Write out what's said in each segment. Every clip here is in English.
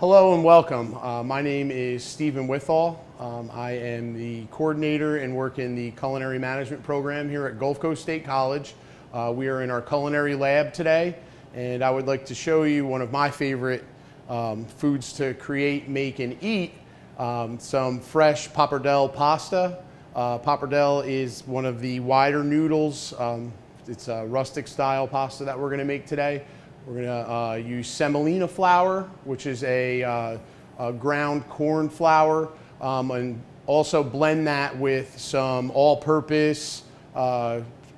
Hello and welcome. My name is Stephen Withall. I am the coordinator and work in the culinary management program here at Gulf Coast State College. We are in our culinary lab today, and I would like to show you one of my favorite foods to create, make, and eat, some fresh Pappardelle pasta. Pappardelle is one of the wider noodles. It's a rustic style pasta that we're going to make today. We're going to use semolina flour, which is a ground corn flour, and also blend that with some all-purpose,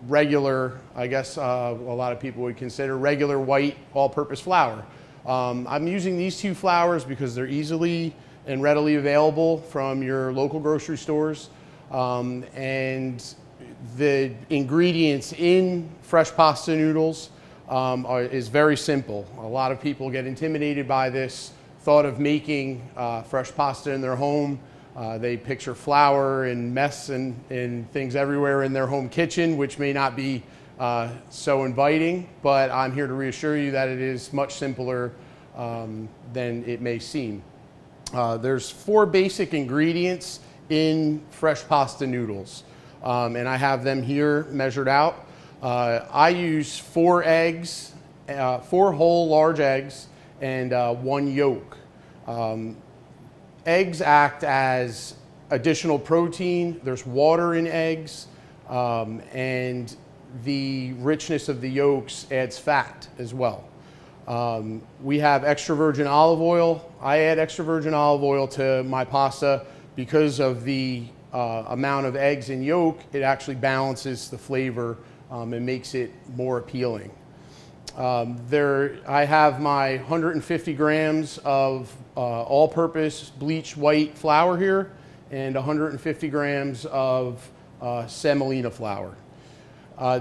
regular, I guess a lot of people would consider regular white all-purpose flour. I'm using these two flours because they're easily and readily available from your local grocery stores. And the ingredients in fresh pasta noodles is very simple. A lot of people get intimidated by this thought of making fresh pasta in their home. They picture flour and mess and things everywhere in their home kitchen, which may not be so inviting, but I'm here to reassure you that it is much simpler than it may seem. There's 4 basic ingredients in fresh pasta noodles, and I have them here measured out. I use 4 eggs, 4 whole large eggs, and 1 yolk. Eggs act as additional protein. There's water in eggs, and the richness of the yolks adds fat as well. We have extra virgin olive oil. I add extra virgin olive oil to my pasta because of the amount of eggs and yolk. It actually balances the flavor and makes it more appealing. I have my 150 grams of all-purpose bleached white flour here and 150 grams of semolina flour.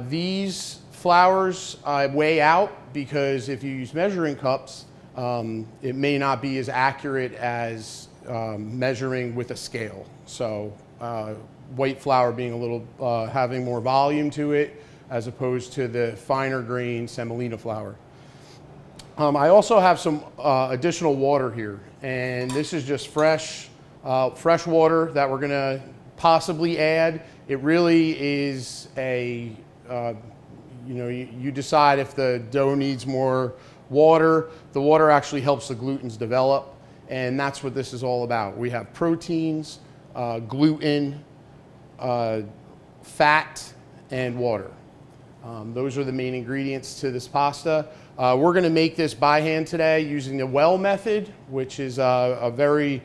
These flours I weigh out because if you use measuring cups, it may not be as accurate as measuring with a scale. So white flour being a little, having more volume to it, as opposed to the finer grain semolina flour. I also have some additional water here, and this is just fresh water that we're gonna possibly add. It really is a, you decide if the dough needs more water. The water actually helps the glutens develop, and that's what this is all about. We have proteins, gluten, fat, and water. Those are the main ingredients to this pasta. We're going to make this by hand today using the well method, which is a very,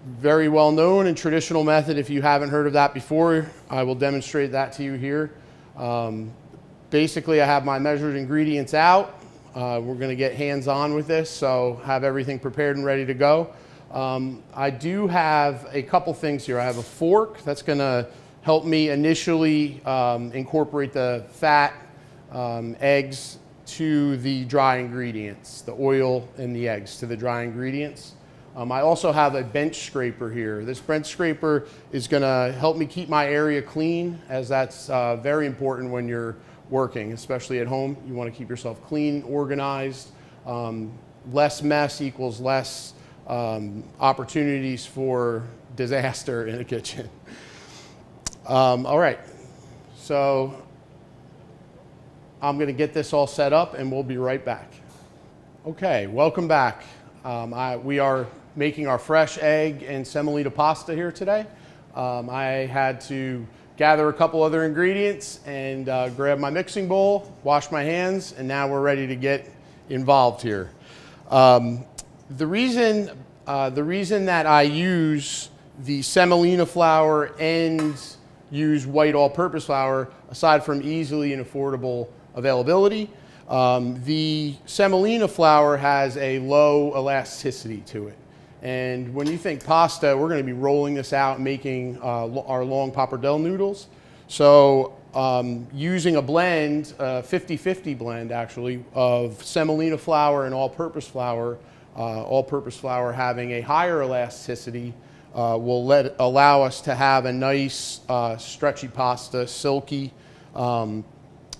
very well known and traditional method. If you haven't heard of that before, I will demonstrate that to you here. Basically, I have my measured ingredients out. We're going to get hands-on with this, so have everything prepared and ready to go. I do have a couple things here. I have a fork that's going to help me initially incorporate the fat, eggs to the dry ingredients, the oil and the eggs to the dry ingredients. I also have a bench scraper here. This bench scraper is gonna help me keep my area clean, as that's very important when you're working, especially at home. You wanna keep yourself clean, organized. Less mess equals less opportunities for disaster in the kitchen. All right, so I'm going to get this all set up and we'll be right back. Okay, welcome back. We are making our fresh egg and semolina pasta here today. I had to gather a couple other ingredients and grab my mixing bowl, wash my hands, and now we're ready to get involved here. The reason that I use the semolina flour and use white all-purpose flour, aside from easily and affordable availability, the semolina flour has a low elasticity to it. And when you think pasta, we're going to be rolling this out, making our long pappardelle noodles. So using a blend, 50-50 blend actually, of semolina flour and all-purpose flour having a higher elasticity, will allow us to have a nice stretchy pasta, silky, and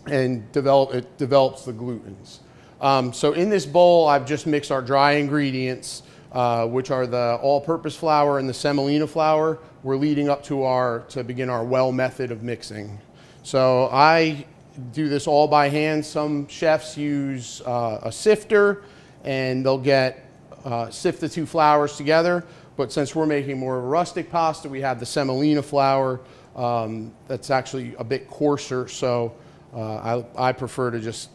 it develops the glutens. So in this bowl, I've just mixed our dry ingredients. which are the all-purpose flour and the semolina flour, we're leading up to begin our well method of mixing. So I do this all by hand. Some chefs use a sifter, and they'll sift the two flours together. But since we're making more of a rustic pasta, we have the semolina flour that's actually a bit coarser. So I prefer to just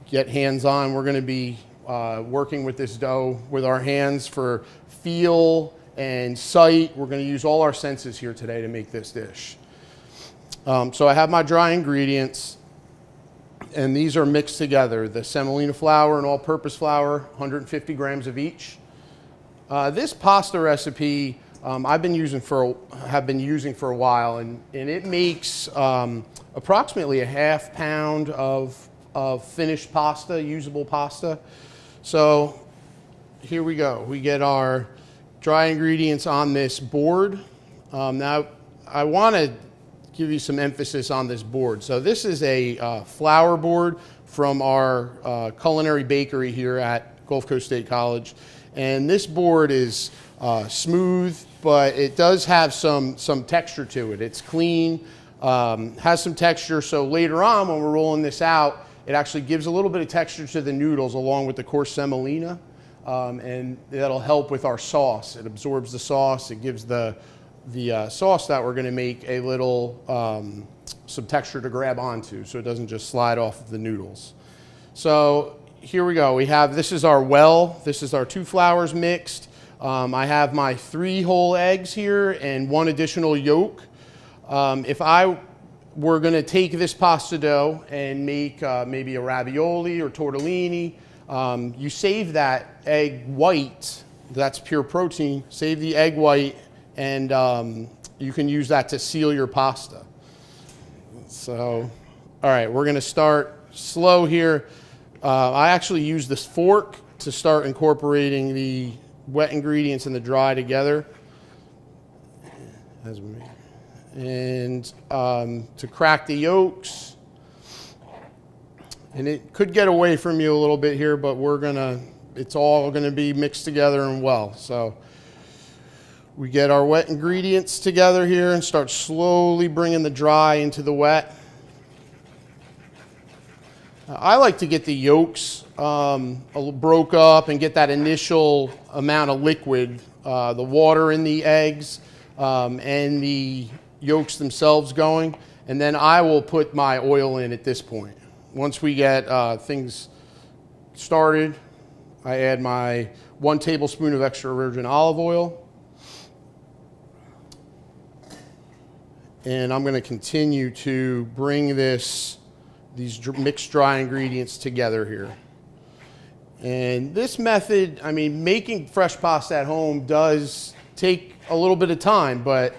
get hands-on. We're going to be working with this dough with our hands for feel and sight. We're going to use all our senses here today to make this dish. So I have my dry ingredients, and these are mixed together. The semolina flour and all-purpose flour, 150 grams of each. This pasta recipe have been using for a while, and it makes approximately a half pound of finished pasta, usable pasta. So here we go. We get our dry ingredients on this board. Now I want to give you some emphasis on this board. So this is a flour board from our culinary bakery here at Gulf Coast State College. And this board is smooth, but it does have some texture to it. It's clean, has some texture, so later on when we're rolling this out, it actually gives a little bit of texture to the noodles along with the coarse semolina, and that'll help with our sauce. It absorbs the sauce. It gives the sauce that we're going to make a little some texture to grab onto, so it doesn't just slide off of the noodles. So here we go. This is our well. This is our two flours mixed. I have my 3 whole eggs here and 1 additional yolk. If I were going to take this pasta dough and make maybe a ravioli or tortellini, you save that egg white. That's pure protein. Save the egg white, and you can use that to seal your pasta. So, all right, we're going to start slow here. I actually use this fork to start incorporating the wet ingredients and the dry together. And to crack the yolks. And it could get away from you a little bit here, but it's all gonna be mixed together and well. So we get our wet ingredients together here and start slowly bringing the dry into the wet. I like to get the yolks broke up and get that initial amount of liquid, the water in the eggs and the yolks themselves going, and then I will put my oil in at this point. Once we get things started, I add my 1 tablespoon of extra virgin olive oil, and I'm going to continue to bring these mixed dry ingredients together here. And this method, I mean, making fresh pasta at home does take a little bit of time, but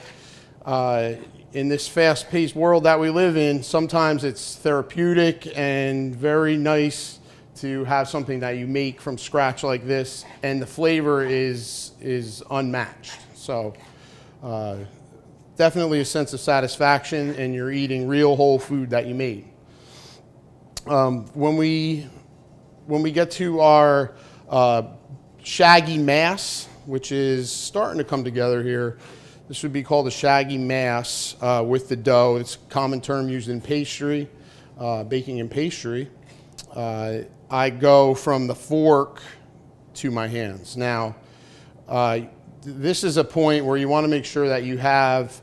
in this fast-paced world that we live in, sometimes it's therapeutic and very nice to have something that you make from scratch like this, and the flavor is unmatched. So definitely a sense of satisfaction, and you're eating real whole food that you made. When we get to our shaggy mass, which is starting to come together here, this would be called a shaggy mass with the dough. It's a common term used in pastry, baking and pastry. I go from the fork to my hands. Now, this is a point where you want to make sure that you have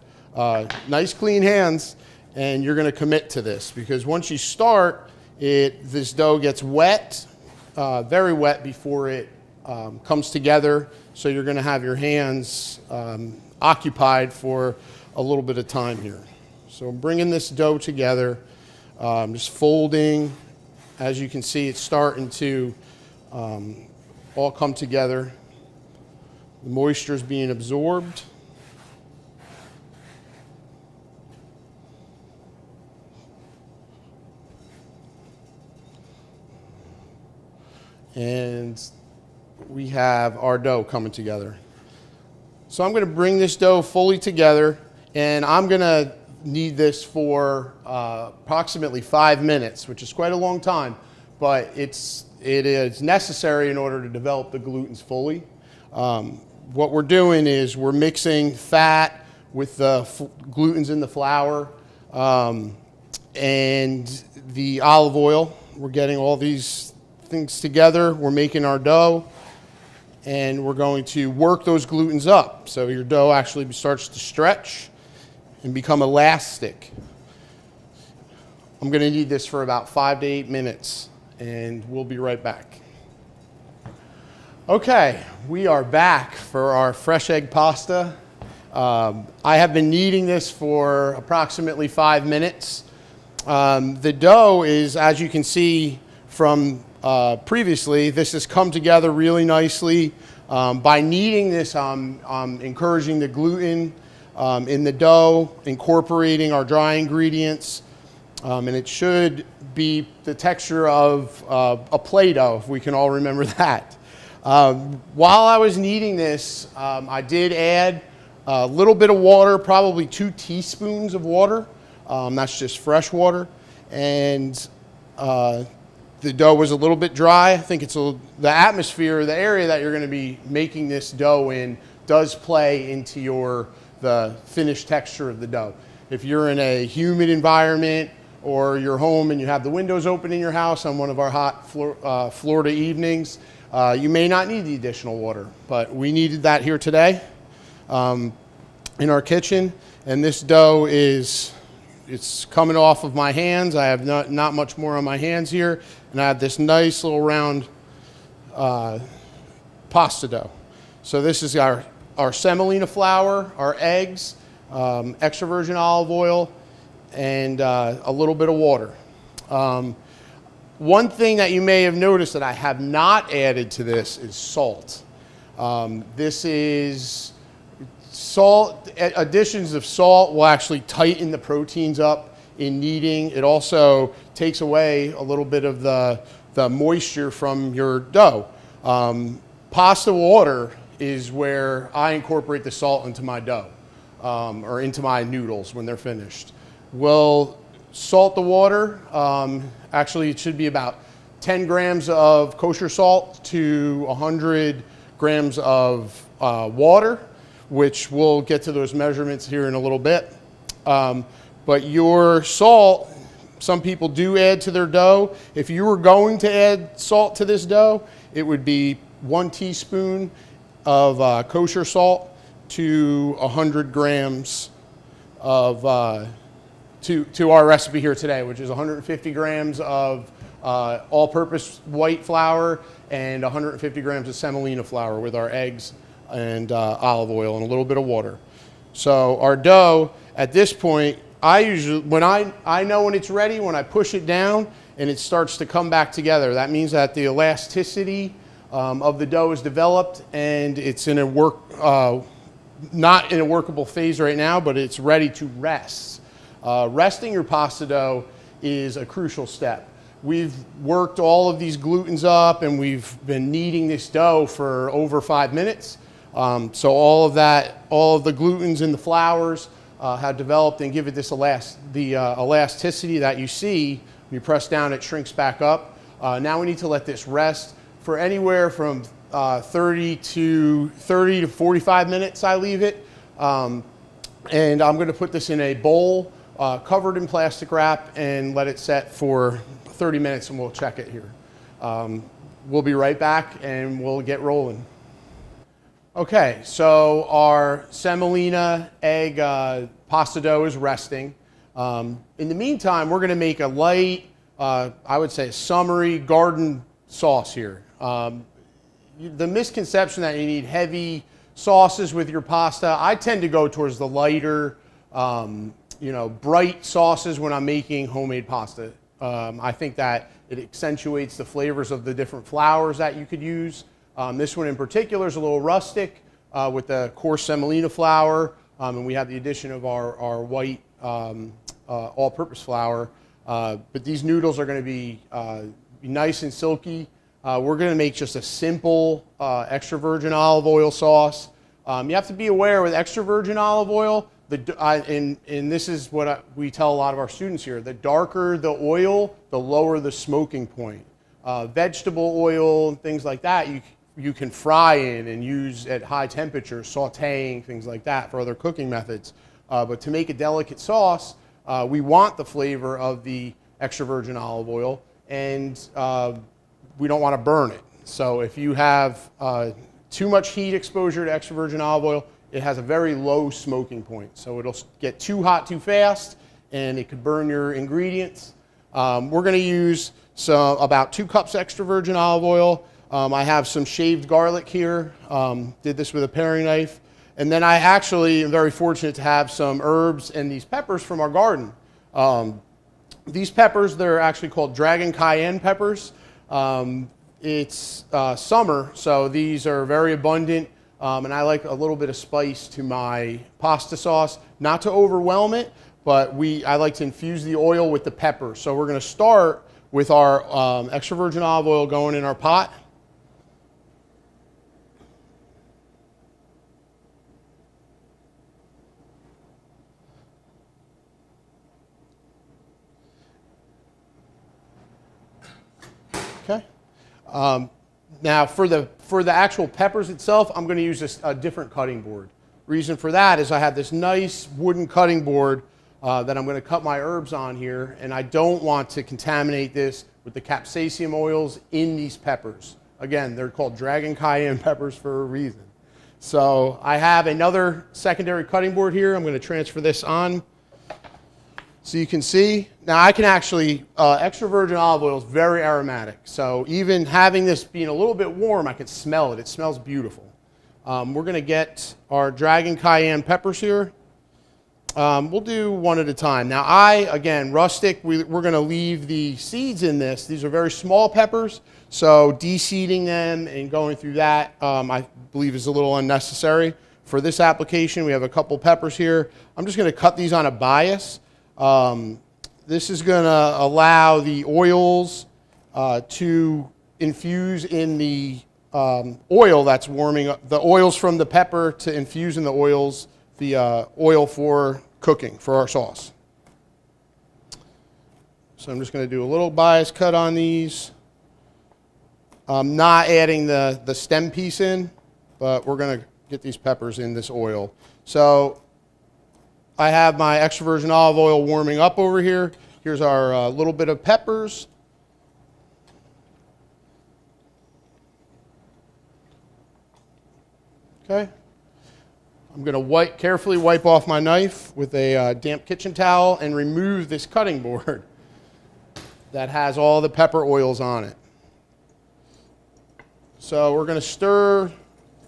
nice clean hands, and you're going to commit to this, because once you start, this dough gets wet, very wet before it comes together. So you're going to have your hands occupied for a little bit of time here. So I'm bringing this dough together, just folding. As you can see, it's starting to all come together. The moisture is being absorbed. And we have our dough coming together. So I'm going to bring this dough fully together, and I'm going to need this for approximately 5 minutes, which is quite a long time, but it is necessary in order to develop the glutens fully. What we're doing is we're mixing fat with the glutens in the flour and the olive oil. We're getting all these things together. We're making our dough, and we're going to work those glutens up so your dough actually starts to stretch and become elastic. I'm going to need this for about 5 to 8 minutes, and we'll be right back. Okay, we are back for our fresh egg pasta. I have been kneading this for approximately 5 minutes. The dough is, as you can see from previously, this has come together really nicely. By kneading this, I'm encouraging the gluten in the dough, incorporating our dry ingredients, and it should be the texture of a Play-Doh, if we can all remember that. While I was kneading this, I did add a little bit of water, probably 2 teaspoons of water. That's just fresh water. And the dough was a little bit dry. I think it's the atmosphere, the area that you're going to be making this dough in does play into the finished texture of the dough. If you're in a humid environment or you're home and you have the windows open in your house on one of our hot Florida evenings, you may not need the additional water, but we needed that here today in our kitchen. And this dough it's coming off of my hands. I have not much more on my hands here, and I have this nice little round pasta dough. So this is our semolina flour, our eggs, extra virgin olive oil, and a little bit of water. One thing that you may have noticed that I have not added to this is salt. This is salt. Additions of salt will actually tighten the proteins up in kneading. It also takes away a little bit of the moisture from your dough. Pasta water is where I incorporate the salt into my dough or into my noodles when they're finished. We'll salt the water. Actually, it should be about 10 grams of kosher salt to 100 grams of water, which we'll get to those measurements here in a little bit. But your salt, some people do add to their dough. If you were going to add salt to this dough, it would be 1 teaspoon of kosher salt to 100 grams of to our recipe here today, which is 150 grams of all-purpose white flour and 150 grams of semolina flour with our eggs and olive oil and a little bit of water. So our dough, at this point, I usually, when I know when it's ready, when I push it down and it starts to come back together, that means that the elasticity of the dough is developed and it's in a not in a workable phase right now, but it's ready to rest. Resting your pasta dough is a crucial step. We've worked all of these glutens up and we've been kneading this dough for over 5 minutes. So all of the glutens in the flours have developed and give it this elasticity that you see. When you press down, it shrinks back up. Now we need to let this rest for anywhere from 30 to 45 minutes. I leave it. And I'm going to put this in a bowl covered in plastic wrap and let it set for 30 minutes and we'll check it here. We'll be right back and we'll get rolling. Okay, so our semolina egg pasta dough is resting. In the meantime, we're going to make a light, I would say a summery garden sauce here. The misconception that you need heavy sauces with your pasta, I tend to go towards the lighter, bright sauces when I'm making homemade pasta. I think that it accentuates the flavors of the different flours that you could use. This one in particular is a little rustic with the coarse semolina flour, and we have the addition of our white all-purpose flour. But these noodles are going to be nice and silky. We're going to make just a simple extra virgin olive oil sauce. You have to be aware with extra virgin olive oil, and this is what we tell a lot of our students here, the darker the oil, the lower the smoking point. Vegetable oil and things like that, you can fry in and use at high temperature, sauteing, things like that for other cooking methods. But to make a delicate sauce, we want the flavor of the extra virgin olive oil, and we don't want to burn it. So if you have too much heat exposure to extra virgin olive oil, it has a very low smoking point. So it'll get too hot too fast, and it could burn your ingredients. We're going to use about 2 cups extra virgin olive oil. I have some shaved garlic here. Did this with a paring knife. And then I actually am very fortunate to have some herbs and these peppers from our garden. These peppers, they're actually called dragon cayenne peppers. It's summer, so these are very abundant. And I like a little bit of spice to my pasta sauce. Not to overwhelm it, but I like to infuse the oil with the pepper. So we're going to start with our extra virgin olive oil going in our pot. Okay. Now for the actual peppers itself, I'm going to use a different cutting board. Reason for that is I have this nice wooden cutting board that I'm going to cut my herbs on here, and I don't want to contaminate this with the capsaicin oils in these peppers. Again, they're called dragon cayenne peppers for a reason. So I have another secondary cutting board here. I'm going to transfer this on so you can see. Now I can actually, extra virgin olive oil is very aromatic. So even having this being a little bit warm, I can smell it. It smells beautiful. We're going to get our dragon cayenne peppers here. We'll do one at a time. Now again, rustic, we're going to leave the seeds in this. These are very small peppers, so de-seeding them and going through that, I believe is a little unnecessary. For this application, we have a couple peppers here. I'm just going to cut these on a bias. This is going to allow the oils to infuse in the oil that's warming up, the oils from the pepper to infuse in the oils, the oil for cooking for our sauce. So I'm just going to do a little bias cut on these. I'm not adding the stem piece in, but we're going to get these peppers in this oil. So I have my extra virgin olive oil warming up over here. Here's our little bit of peppers. Okay. I'm going to carefully wipe off my knife with a damp kitchen towel and remove this cutting board that has all the pepper oils on it. So we're going to stir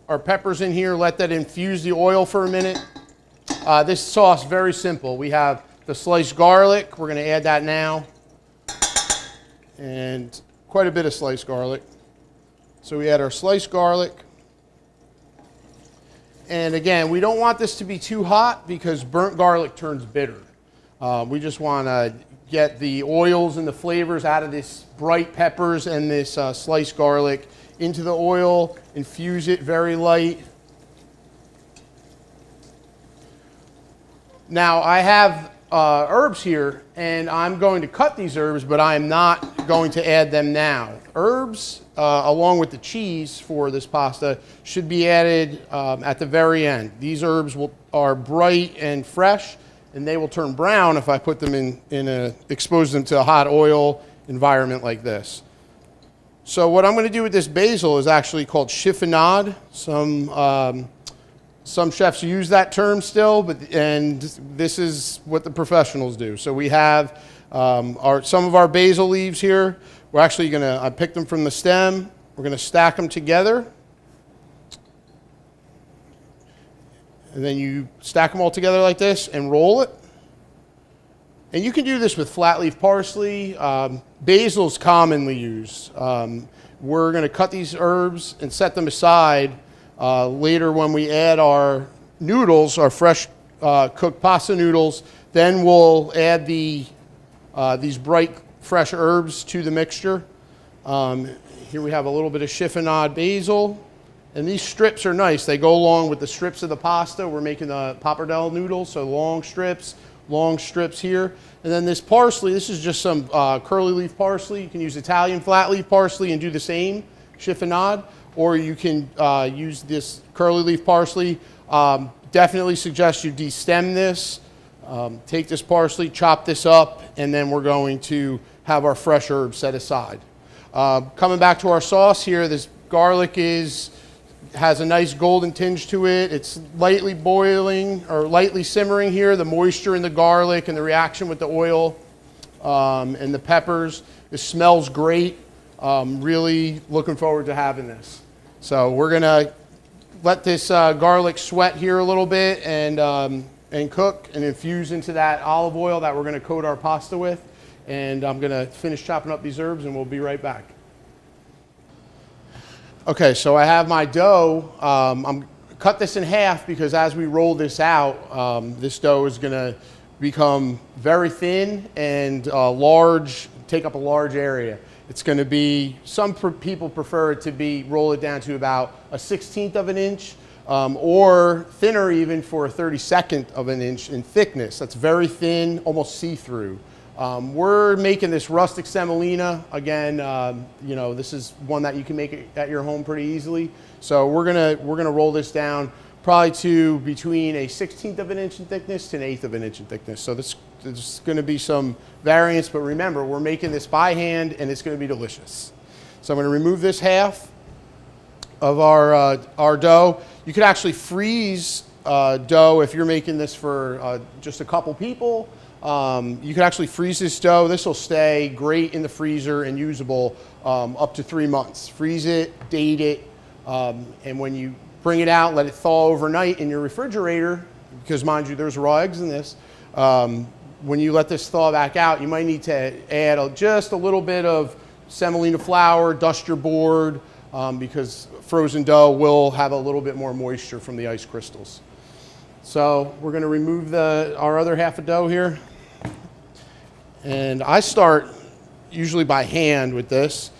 our peppers in here, let that infuse the oil for a minute. This sauce, very simple. We have the sliced garlic. We're going to add that now. And quite a bit of sliced garlic. So we add our sliced garlic. And again, we don't want this to be too hot because burnt garlic turns bitter. We just want to get the oils and the flavors out of this bright peppers and this sliced garlic into the oil, infuse it very light. Now I have herbs here, and I'm going to cut these herbs, but I am not going to add them now. Herbs, along with the cheese for this pasta, should be added at the very end. These herbs are bright and fresh, and they will turn brown if I put them expose them to a hot oil environment like this. So what I'm going to do with this basil is actually called chiffonade. Some chefs use that term still, and this is what the professionals do. So we have some of our basil leaves here. We're actually going to, I picked them from the stem. We're going to stack them together. And then you stack them all together like this and roll it. And you can do this with flat leaf parsley. Basil is commonly used. We're going to cut these herbs and set them aside. Later when we add our noodles, our fresh cooked pasta noodles, then we'll add these bright fresh herbs to the mixture. Here we have a little bit of chiffonade basil. And these strips are nice. They go along with the strips of the pasta. We're making the pappardelle noodles, so long strips here. And then this parsley, this is just some curly leaf parsley. You can use Italian flat leaf parsley and do the same, chiffonade. or you can use this curly leaf parsley. Definitely suggest you destem this. Take this parsley, chop this up, and then we're going to have our fresh herbs set aside. Coming back to our sauce here, this garlic has a nice golden tinge to it. It's lightly boiling or lightly simmering here. The moisture in the garlic and the reaction with the oil and the peppers. It smells great. Really looking forward to having this. So we're gonna let this garlic sweat here a little bit and cook and infuse into that olive oil that we're gonna coat our pasta with. And I'm gonna finish chopping up these herbs and we'll be right back. Okay, so I have my dough. I'm cut this in half because as we roll this out, this dough is gonna become very thin and large, take up a large area. It's gonna be, some people prefer it to be, roll it down to about a 1/16 of an inch, or thinner even for a 32nd of an inch in thickness. That's very thin, almost see-through. We're making this rustic semolina. Again, you know, this is one that you can make at your home pretty easily. So we're gonna roll this down probably to between a 1/16 of an inch in thickness to an 1/8 of an inch in thickness. So there's gonna be some variance, but remember, we're making this by hand and it's gonna be delicious. So I'm gonna remove this half of our dough. You could actually freeze dough if you're making this for just a couple people. You can actually freeze this dough. This will stay great in the freezer and usable up to 3 months. Freeze it, date it, and when you bring it out, let it thaw overnight in your refrigerator, because mind you, there's raw eggs in this. When you let this thaw back out, you might need to add just a little bit of semolina flour, dust your board, because frozen dough will have a little bit more moisture from the ice crystals. So we're going to remove our other half of dough here. And I start usually by hand with this.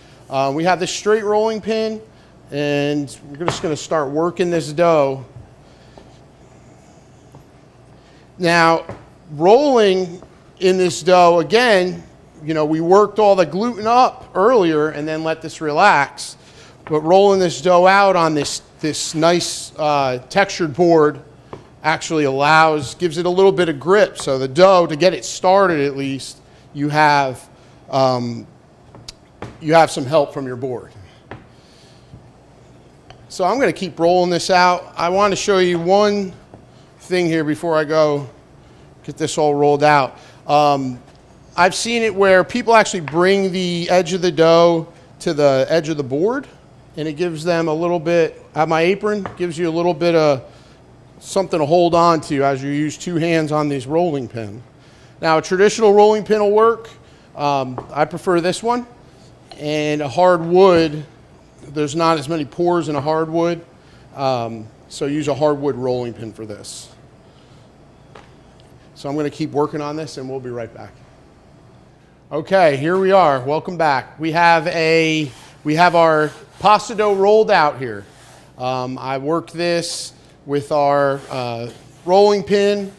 We have this straight rolling pin, and we're just going to start working this dough. Now, rolling in this dough, again, you know, we worked all the gluten up earlier and then let this relax. But rolling this dough out on this nice textured board actually gives it a little bit of grip. So the dough, to get it started at least, you have some help from your board. So I'm going to keep rolling this out. I want to show you one thing here before I go get this all rolled out. I've seen it where people actually bring the edge of the dough to the edge of the board, and it gives them a little bit, at my apron, gives you a little bit of something to hold on to as you use 2 hands on this rolling pin. Now, a traditional rolling pin will work. I prefer this one. And a hardwood, there's not as many pores in a hardwood, so use a hardwood rolling pin for this. So I'm going to keep working on this and we'll be right back. Okay, here we are. Welcome back. We have our pasta dough rolled out here. I worked this with our rolling pin.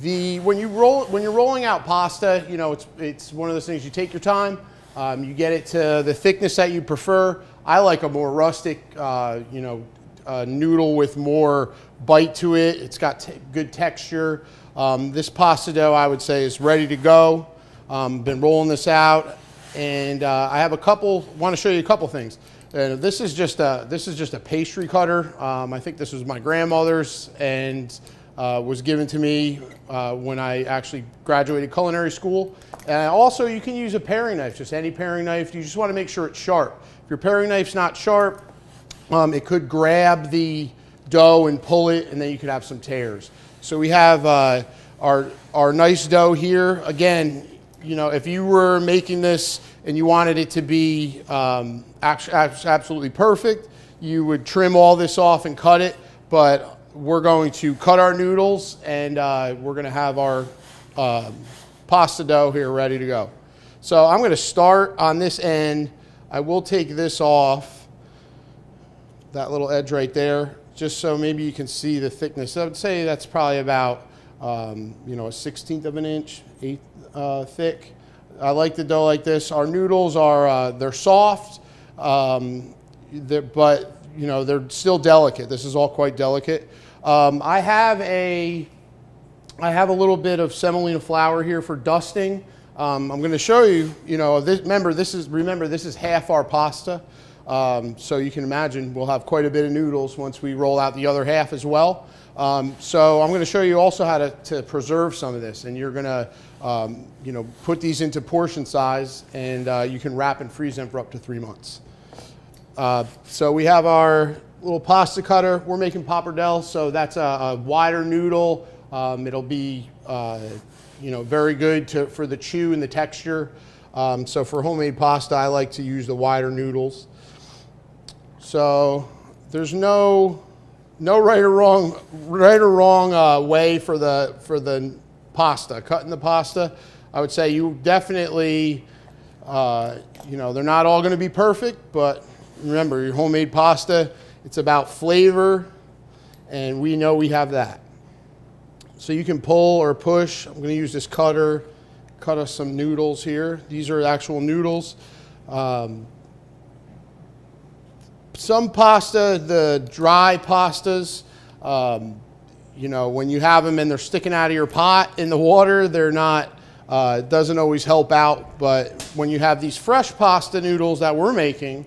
When you're rolling out pasta, you know, it's one of those things, you take your time, you get it to the thickness that you prefer. I like a more rustic, noodle with more bite to it. It's got good texture. This pasta dough, I would say, is ready to go. Been rolling this out, and I have want to show you a couple things. This is just a pastry cutter. I think this was my grandmother's and was given to me when I actually graduated culinary school. And also, you can use a paring knife, just any paring knife. You just want to make sure it's sharp. If your paring knife's not sharp, it could grab the dough and pull it, and then you could have some tears. So we have our nice dough here. Again, you know, if you were making this and you wanted it to be absolutely perfect, you would trim all this off and cut it. But we're going to cut our noodles, and we're going to have our pasta dough here ready to go. So I'm going to start on this end. I will take this off, that little edge right there, just so maybe you can see the thickness. I would say that's probably about a 1/16 of an inch, thick. I like the dough like this. Our noodles are they're soft. but you know, they're still delicate. This is all quite delicate. I have a little bit of semolina flour here for dusting. I'm going to show you, you know, remember this is half our pasta. So you can imagine we'll have quite a bit of noodles once we roll out the other half as well. So I'm going to show you also how to preserve some of this, and you're going to, you know, put these into portion size, and you can wrap and freeze them for up to 3 months. So we have our little pasta cutter. We're making pappardelle, so that's a wider noodle. It'll be, you know, very good for the chew and the texture. So for homemade pasta, I like to use the wider noodles. So there's no right or wrong way for the pasta. Cutting the pasta, I would say you definitely, you know, they're not all going to be perfect, but remember, your homemade pasta, it's about flavor, and we know we have that. So you can pull or push. I'm going to use this cutter, cut us some noodles here. These are actual noodles. Some pasta, the dry pastas, you know, when you have them and they're sticking out of your pot in the water, they're not, it doesn't always help out. But when you have these fresh pasta noodles that we're making,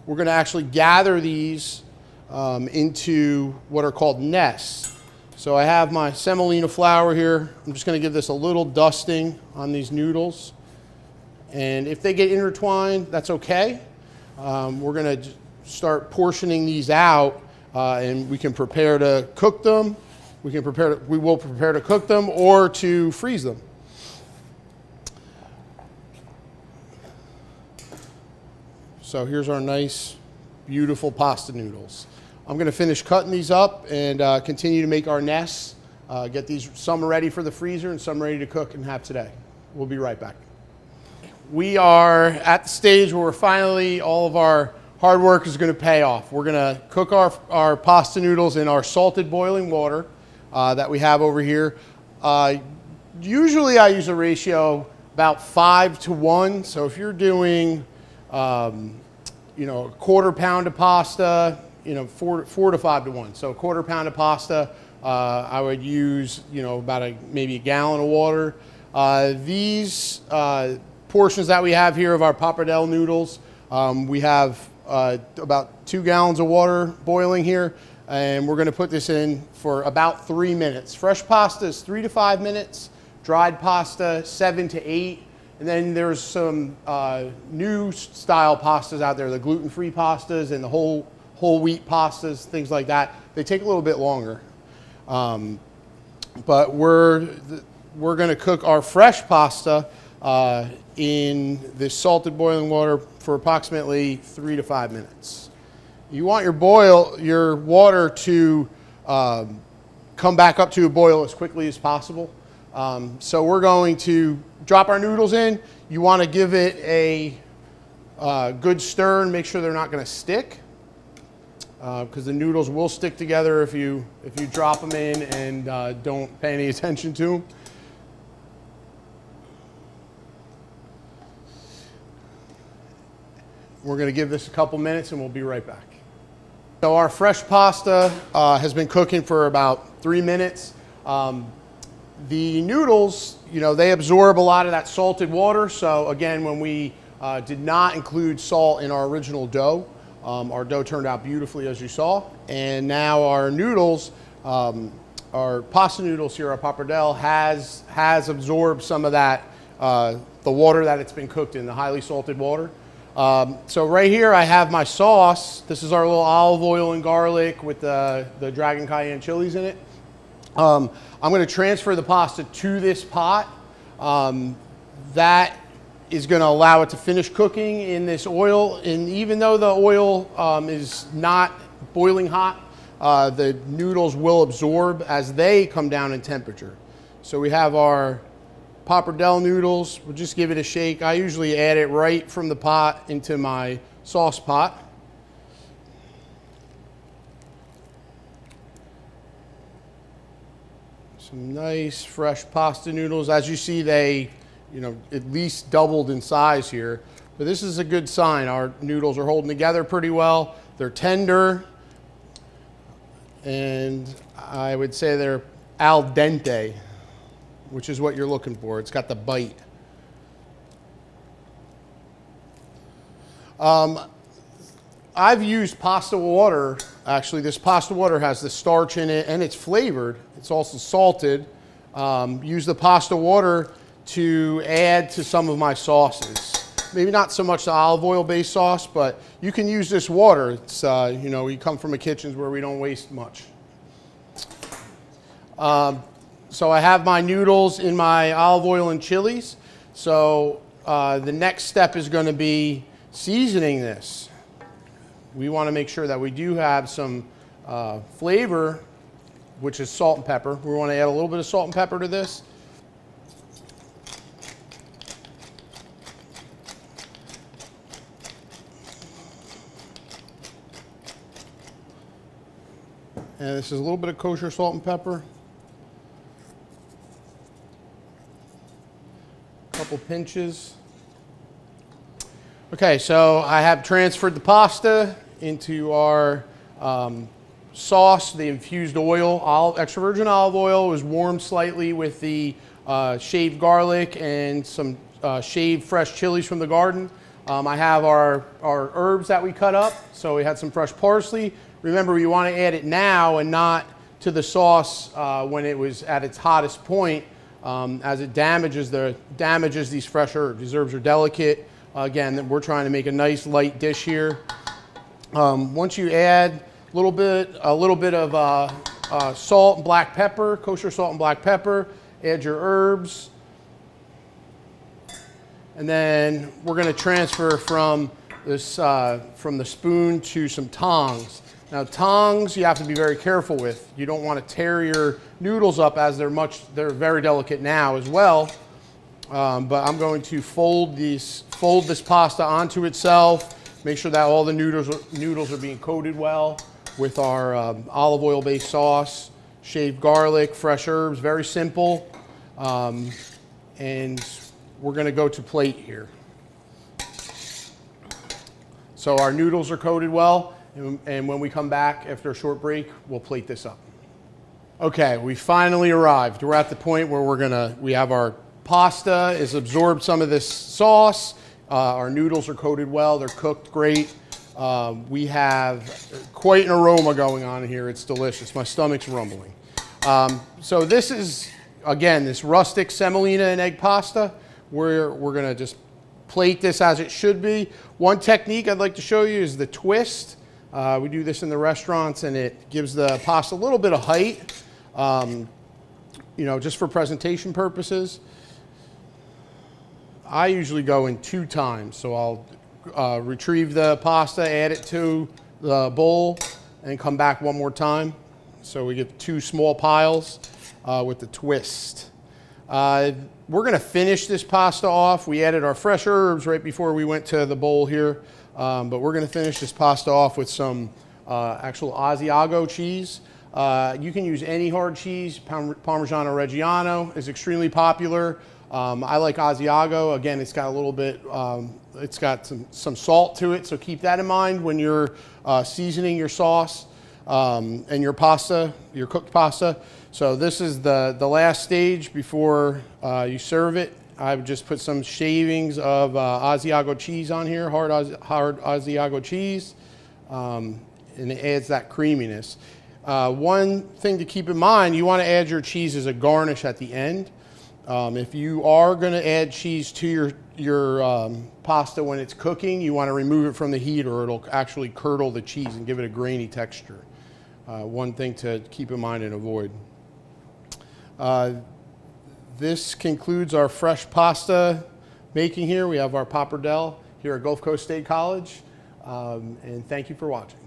we're going to actually gather these into what are called nests. So I have my semolina flour here. I'm just going to give this a little dusting on these noodles. And if they get intertwined, that's okay. We're going to start portioning these out, and we can prepare to cook them. We will prepare to cook them or to freeze them. So here's our nice, beautiful pasta noodles. I'm going to finish cutting these up and continue to make our nests. Get these some ready for the freezer and some ready to cook and have today. We'll be right back. We are at the stage where we're finally, all of our hard work is going to pay off. We're going to cook our pasta noodles in our salted boiling water that we have over here. Usually I use a ratio about 5 to 1. So if you're doing, you know, a quarter pound of pasta, you know, 4 to 5 to 1. So a quarter pound of pasta, I would use, you know, about maybe a gallon of water. These portions that we have here of our pappardelle noodles, we have about 2 gallons of water boiling here, and we're going to put this in for about 3 minutes. Fresh pasta is 3 to 5 minutes, dried pasta 7 to 8, and then there's some new style pastas out there, the gluten-free pastas and the whole wheat pastas, things like that. They take a little bit longer, but we're going to cook our fresh pasta in this salted boiling water for approximately 3 to 5 minutes. You want your water to come back up to a boil as quickly as possible. So we're going to drop our noodles in. You want to give it a good stir and make sure they're not going to stick, because the noodles will stick together if you drop them in and don't pay any attention to them. We're going to give this a couple minutes and we'll be right back. So our fresh pasta has been cooking for about 3 minutes. The noodles, you know, they absorb a lot of that salted water. So again, when we did not include salt in our original dough, our dough turned out beautifully, as you saw. And now our noodles, our pasta noodles here at Pappardelle has absorbed some of that, the water that it's been cooked in, the highly salted water. So right here I have my sauce. This is our little olive oil and garlic with the dragon cayenne chilies in it. I'm going to transfer the pasta to this pot. That is going to allow it to finish cooking in this oil. And even though the oil is not boiling hot, the noodles will absorb as they come down in temperature. So we have our pappardelle noodles. We'll just give it a shake. I usually add it right from the pot into my sauce pot. Some nice fresh pasta noodles. As you see, they, you know, at least doubled in size here. But this is a good sign. Our noodles are holding together pretty well. They're tender, and I would say they're al dente, which is what you're looking for. It's got the bite. I've used pasta water. Actually, this pasta water has the starch in it, and it's flavored. It's also salted. Use the pasta water to add to some of my sauces. Maybe not so much the olive oil-based sauce, but you can use this water. It's, you know, we come from a kitchen where we don't waste much. So I have my noodles in my olive oil and chilies. So the next step is going to be seasoning this. We want to make sure that we do have some flavor, which is salt and pepper. We want to add a little bit of salt and pepper to this. And this is a little bit of kosher salt and pepper. A couple pinches. Okay, so I have transferred the pasta into our sauce. The infused oil, extra virgin olive oil, was warmed slightly with the shaved garlic and some shaved fresh chilies from the garden. I have our herbs that we cut up. So we had some fresh parsley. Remember, you want to add it now and not to the sauce when it was at its hottest point, as it damages these fresh herbs. These herbs are delicate. Again, we're trying to make a nice light dish here. Once you add a little bit of salt and black pepper, kosher salt and black pepper, add your herbs, and then we're going to transfer from this from the spoon to some tongs. Now, tongs you have to be very careful with. You don't want to tear your noodles up, as they're very delicate now as well. But I'm going to fold this pasta onto itself. Make sure that all the noodles are being coated well with our olive oil-based sauce, shaved garlic, fresh herbs. Very simple. And we're going to go to plate here. So our noodles are coated well. And when we come back after a short break, we'll plate this up. Okay, we finally arrived. We're at the point where we have our pasta has absorbed some of this sauce. Our noodles are coated well. They're cooked great. We have quite an aroma going on here. It's delicious. My stomach's rumbling. So this is, again, this rustic semolina and egg pasta. We're going to just plate this as it should be. One technique I'd like to show you is the twist. We do this in the restaurants, and it gives the pasta a little bit of height, you know, just for presentation purposes. I usually go in 2 times, so I'll retrieve the pasta, add it to the bowl, and come back one more time. So we get 2 small piles with the twist. We're going to finish this pasta off. We added our fresh herbs right before we went to the bowl here. But we're going to finish this pasta off with some actual Asiago cheese. You can use any hard cheese. Parmigiano Reggiano is extremely popular. I like Asiago. Again, it's got a little bit, it's got some salt to it, so keep that in mind when you're seasoning your sauce and your pasta, your cooked pasta. So this is the last stage before you serve it. I would just put some shavings of Asiago cheese on here, hard Asiago cheese, and it adds that creaminess. One thing to keep in mind, you want to add your cheese as a garnish at the end. If you are going to add cheese to your pasta when it's cooking, you want to remove it from the heat, or it'll actually curdle the cheese and give it a grainy texture. One thing to keep in mind and avoid. This concludes our fresh pasta making here. We have our Pappardelle here at Gulf Coast State College. And thank you for watching.